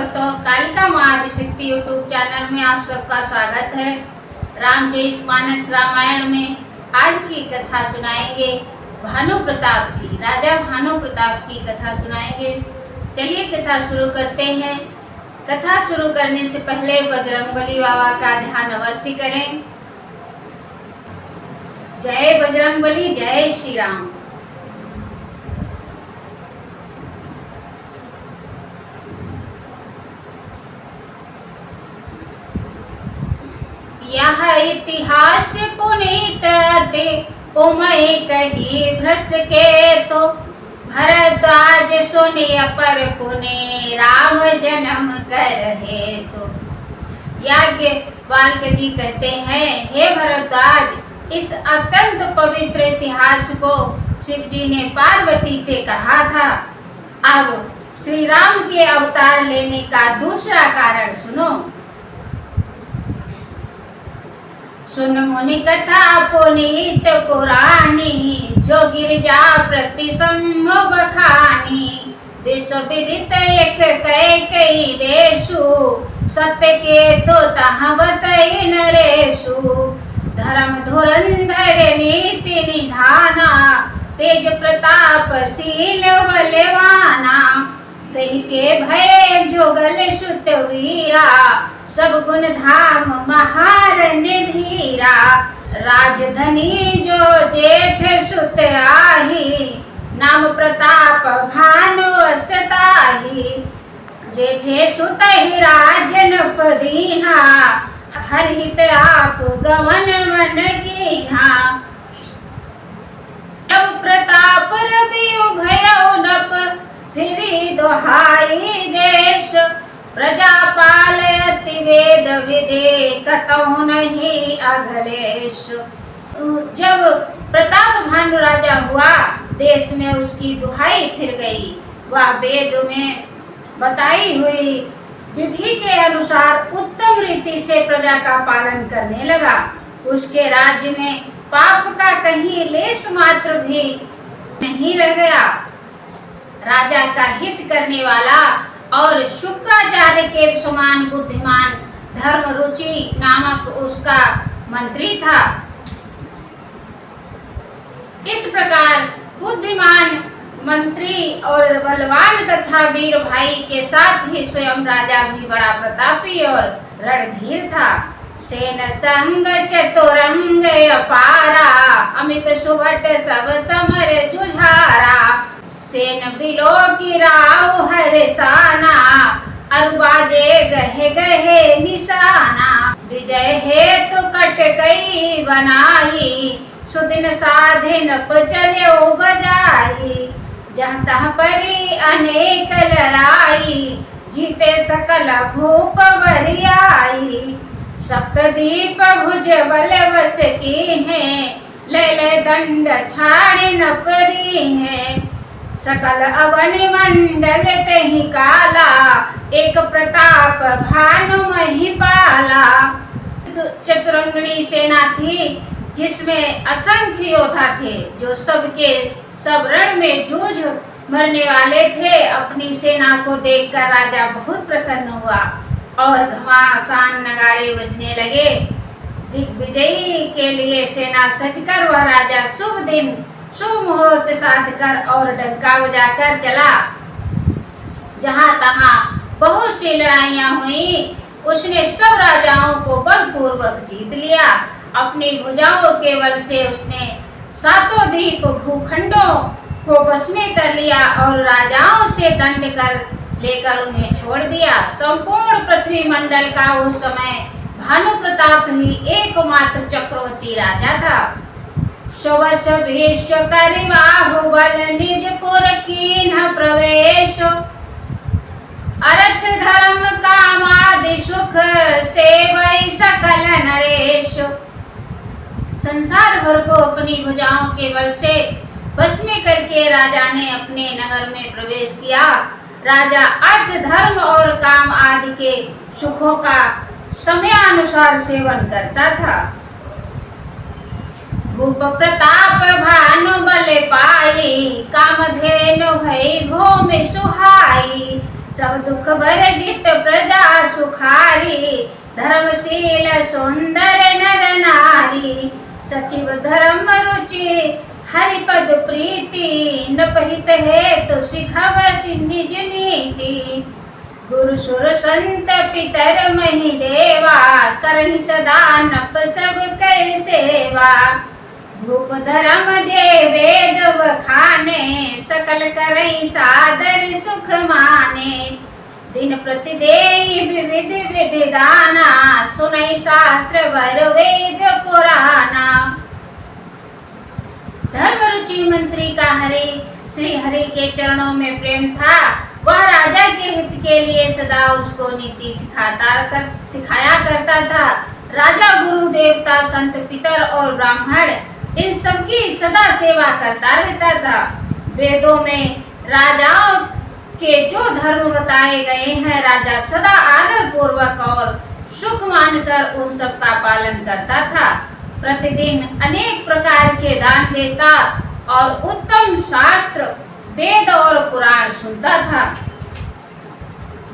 भक्तों, कालिका माँ Adishakti YouTube channel में आप सबका स्वागत है। रामचरितमानस रामायण में आज की कथा सुनाएंगे भानु प्रताप की। राजा भानु प्रताप की कथा सुनाएंगे। चलिए कथा शुरू करते हैं। कथा शुरू करने से पहले बजरंगबली बाबा का ध्यान अवश्य करें। जय बजरंगबली, जय श्री राम। यह इतिहास पुनीत दे उमय कही भ्रस के तो भरद्वाज सुने अपर पुने राम जन्म कर हे तो। याज्ञवल्क्य जी कहते हैं, हे भरद्वाज, इस अत्यंत पवित्र इतिहास को शिव जी ने पार्वती से कहा था। अब श्री राम के अवतार लेने का दूसरा कारण सुनो। सुन मुनि कथा पुनीत पुरानी, जो गिरिजा प्रति संभव बखानी। विश्व विदित एक कई देशु, सत्य के तो तहाँ बसई नरेशु। धर्म धुरंधर नीति निधाना, तेज प्रताप शील बलवाना। तहि के भय जोगल सुत वीरा, सब गुण धाम महारण्य धीरा। राजधनी जो जेठ सुत आही, नाम प्रताप भानु असताही। जेठे सुत ही राजन पदीहा, हरहित आप गमन मन कीन्हा। जब प्रताप रवि उभय नप, फिरी दोहाई देश। प्रजा पालयति वेद विदे, कतहु नहीं अघलेश। जब प्रताप भानु राजा हुआ, देश में उसकी दुहाई फिर गई। वह वेद में बताई हुई विधि के अनुसार उत्तम रीति से प्रजा का पालन करने लगा। उसके राज्य में पाप का कहीं लेश मात्र भी नहीं रह गया। राजा का हित करने वाला और शुक्राचार्य के समान बुद्धिमान धर्म रुचि नामक उसका मंत्री था। इस प्रकार बुद्धिमान मंत्री और बलवान तथा वीर भाई के साथ ही स्वयं राजा भी बड़ा प्रतापी और रणधीर था। सेन संग चतुरंग अपारा, अमित सुभट सब समर जुझारा। सेन बिलो गिराओ हरसाना, अरुबाजे गहे गहे निशाना। विजय हेतु कटकई बनाई, सुदिन साधिन चलो बजाई। जहाँ तहाँ परी अनेक लड़ाई, जीते सकल भूप बरियाई। सप्तदीप भुज बल वस कीन्हे, ले दंड छाड़े नपरी है। सकल अवनि मंडल तहि काला, एक प्रताप भानु महिपाला। चतुरंगिणी सेना थी, जिसमें असंख्य योद्धा थे, जो सबके सब रण में जूझ मरने वाले थे। अपनी सेना को देखकर राजा बहुत प्रसन्न हुआ और घमासान नगाड़े बजने लगे। दिग्विजयी के लिए सेना सजकर वह राजा शुभ दिन शुभ मुहूर्त साध कर और डंका बजाकर चला। जहाँ तहाँ बहुत सी लड़ाइयाँ हुई। उसने सब राजाओं को बलपूर्वक जीत लिया। अपनी भुजाओं के बल से उसने सातों द्वीप भूखंडों को वश में कर लिया और राजाओं से दंड कर लेकर उन्हें छोड़ दिया। संपूर्ण पृथ्वी मंडल का उस समय भानु प्रताप ही एकमात्र चक्रवर्ती राजा था। शोभस भीष्म करिबाहु बल, निज पुर कीन्ह प्रवेश। अर्थ धर्म काम आदि सुख, सेवई सकल नरेश। संसार भर को अपनी भुजाओं के बल से वश में करके राजा ने अपने नगर में प्रवेश किया। राजा अर्थ धर्म और काम आदि के सुखों का समयानुसार सेवन करता था। भूप प्रताप भानु बल पाई, कामधेनु भई भूमि सुहाई। सब दुख भरजित प्रजा सुखारी, धर्मशील सुंदर नर नारी, सचिव धर्म रुचि हरिपद प्रीति, नपहित हेतु सिखवसि निज नीति, गुरु सुर संत पितर महि देवा, करहि सदा नप सब कहि सेवा, भूप धर्म जे वेद बखाने, सकल करई सादर सुख माने, दिन प्रतिदेहि विविध विधि दाना, सुनई शास्त्र वर वेद पुराना। धर्म रुचि मंत्री का श्री हरि के चरणों में प्रेम था। वह राजा के हित के लिए सदा उसको नीति सिखाया करता था। राजा गुरु देवता संत पितर और ब्राह्मण इन सबकी सदा सेवा करता रहता था। वेदों में राजाओं के जो धर्म बताए गए हैं, राजा सदा आदर पूर्वक और सुख मानकर उन सब का पालन करता था। प्रतिदिन अनेक प्रकार के दान देता और उत्तम शास्त्र वेद और पुराण सुनता था।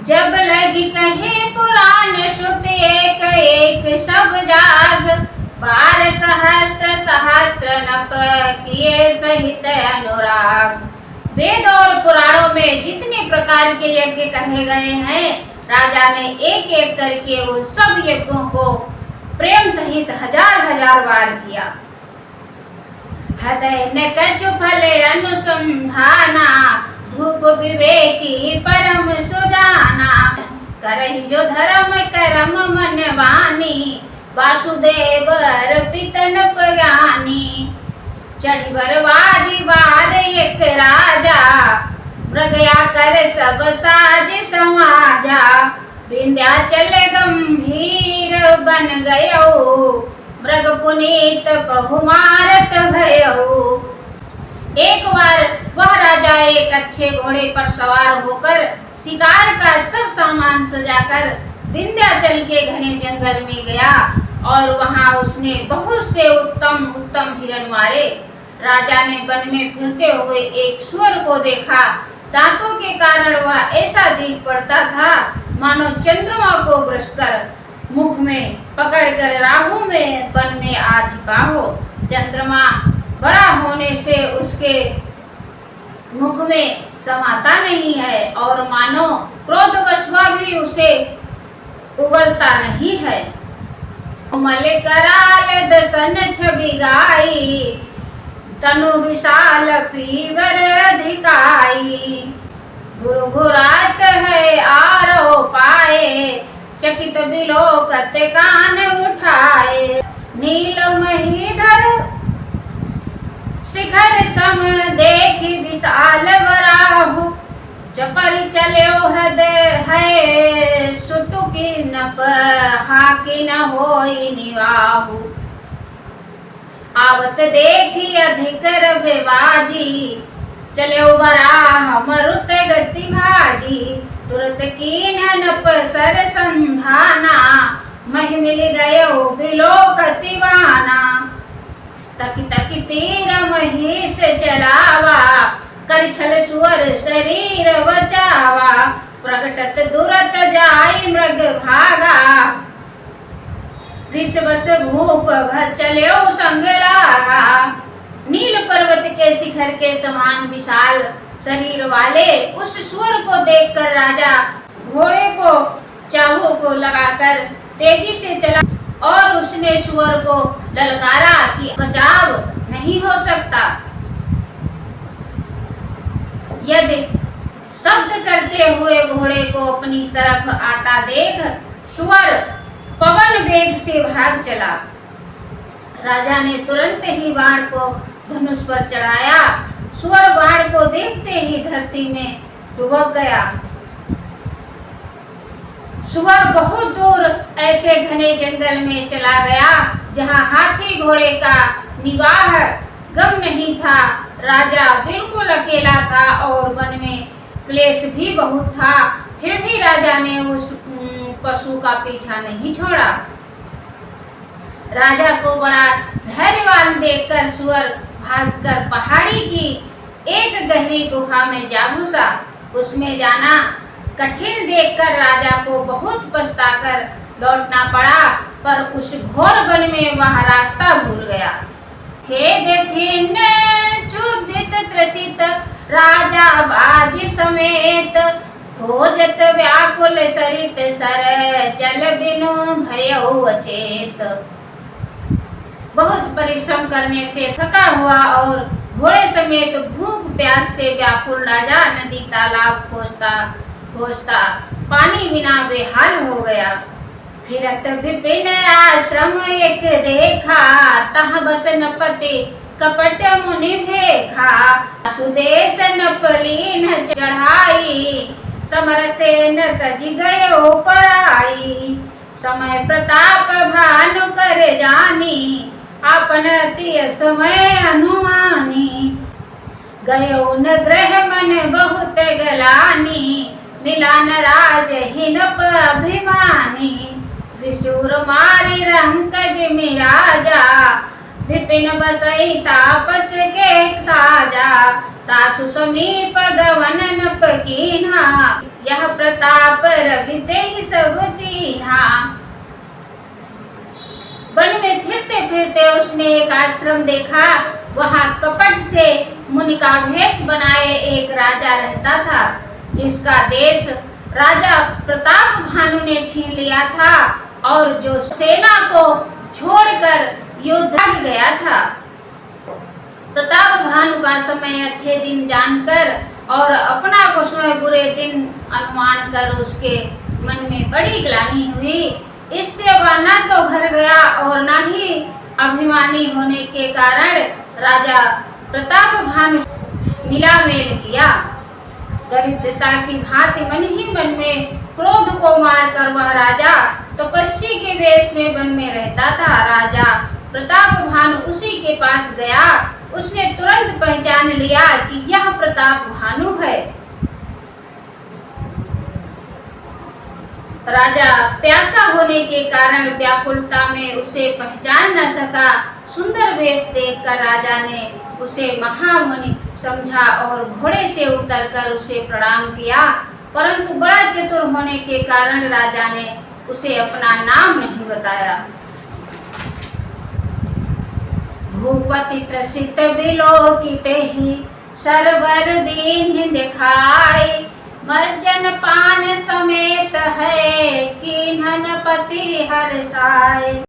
जब लगी कहे पुराण श्रुति एक एक सब जाग, 12 सहस्त्र सहस्त्र नप किए सहित अनुराग। वेद और पुराणों में जितने प्रकार के यज्ञ कहे गए हैं, राजा ने एक एक करके उन सब यज्ञों को प्रेम सहित हजार हजार बार किया। हृदय न कछु फल अनुसंधाना, भूप विवेकी परम सुजाना, करहि जो धर्म करम मन वानी, वासुदेव अर्पितन ज्ञानी। चढ़ी बरवाजी बार एक राजा, मृगया कर सब साज समाजा, विंध्याचल गंभीर बन गयो, मृग पुनीत बहुमारत भयो। एक बार वह राजा एक अच्छे घोड़े पर सवार होकर शिकार का सब सामान सजाकर विंध्याचल के घने जंगल में गया और वहां उसने बहुत से उत्तम उत्तम हिरण मारे। राजा ने वन में फिरते हुए एक सुअर को देखा। दांतों के कारण वह ऐसा दिख पड़ता था मानो चंद्रमा को ब्रश कर मुख में पकड़कर राहु में वन में आ छिपा हो। चंद्रमा बड़ा होने से उसके मुख में समाता नहीं है और मानो क्रोधवश भी उसे उगलता नहीं है। मल कराल दसन छवि गाई, तनु विशाल पीवर अधिकाई, गुरु घुरात है आरो पाए, चकित बिलोकत कान उठाए। नील महीधर शिखर सम देखी विशाल वराहु, चपरि चलो है सुटुकी नप हाकि न होई निवाहु। आवत देखी अधिक रविवाजी, चलो बराह मरुत गति भाजी, तुरत कीन नप सर संधाना, मह मिल गयो बिलोकति वाना। तकी तकी तीर महेश चलावा, कर छल सुअर शरीर बचावा, प्रगटत दुरत जाई मृग भागा, ऋषवश भूप चलो संग लागा। नील पर्वत के शिखर के समान विशाल शरीर वाले उस सुअर को देखकर राजा घोड़े को चाबुक को लगाकर तेजी से चला और उसने सुअर को ललकारा कि बचाव नहीं हो सकता। यदि शब्द करते हुए घोड़े को अपनी तरफ आता देख सुअर पवन वेग से भाग चला। राजा ने तुरंत ही बाण को धनुष पर चढ़ाया। सुअर बाण को देखते ही धरती में दुबक गया। सुअर बहुत दूर ऐसे घने जंगल में चला गया जहां हाथी घोड़े का निवाह गम नहीं था। राजा बिल्कुल अकेला था और वन में क्लेश भी बहुत था। फिर भी राजा ने उस पशु का पीछा नहीं छोड़ा। राजा को बड़ा धैर्यवान देखकर सुअर भागकर पहाड़ी की एक गहरी गुफा में जा घुसा। उसमें जाना कठिन देखकर राजा को बहुत पछताकर लौटना पड़ा, पर उस घोर वन में वह रास्ता भूल गया। खेद खिन्न क्षुधित त्रसित राजा बाजी समेत, खोजत व्याकुल सरित सर जल बिनु भयउ अचेत। बहुत परिश्रम करने से थका हुआ और घोड़े समेत भूख प्यास से व्याकुल राजा नदी तालाब खोजता खोजता पानी बिना बेहाल हो गया। फिरत विपिन आश्रम एक देखा, तह बस नपति कपट मुनि भेखा। सुदेश नपलीन चढ़ाई, समर से न तज गयो पराई। समय प्रताप भानु कर जानी, आपन अति समय अनुमानी। गयो न ग्रह मन बहुत गलानी, मिला न राज हिनप अभिमानी। त्रिशूर मारी रंकज मिराजा, विपिन बसई तापस के साजा। तासु समीप गवन नप कीन्हा, यह प्रताप रवि तेहि सब चीन्हा। वन में फिरते फिरते उसने एक आश्रम देखा। वहां कपट से मुनि का भेष बनाए एक राजा रहता था, जिसका देश राजा प्रताप भानु ने छीन लिया था और जो सेना को छोड़कर युद्ध भाग गया था। प्रताप भानु का समय अच्छे दिन जानकर और अपना को समय बुरे दिन अनुमान कर उसके मन में बड़ी ग्लानि हुई। इससे वह न तो घर गया और न ही अभिमानी होने के कारण राजा प्रताप भानु मिला मेल किया। दरिद्रता की भांति मन ही मन में क्रोध को मारकर वह राजा तपस्वी के वेश में वन में रहता था। राजा प्रताप भानु उसी के पास गया। उसने तुरंत पहचान लिया कि यह प्रताप भानु है। राजा प्यासा होने के कारण व्याकुलता में उसे पहचान न सका। सुंदर वेश देखकर राजा ने उसे महामुनि समझा और घोड़े से उतरकर उसे प्रणाम किया, परंतु बड़ा चतुर होने के कारण राजा ने उसे अपना नाम नहीं बताया। भूपति त्रसित विलोकित ही, सरवर दीन दिखाई। मज्जन पान समेत है, कीन्हन पति हर्षाय।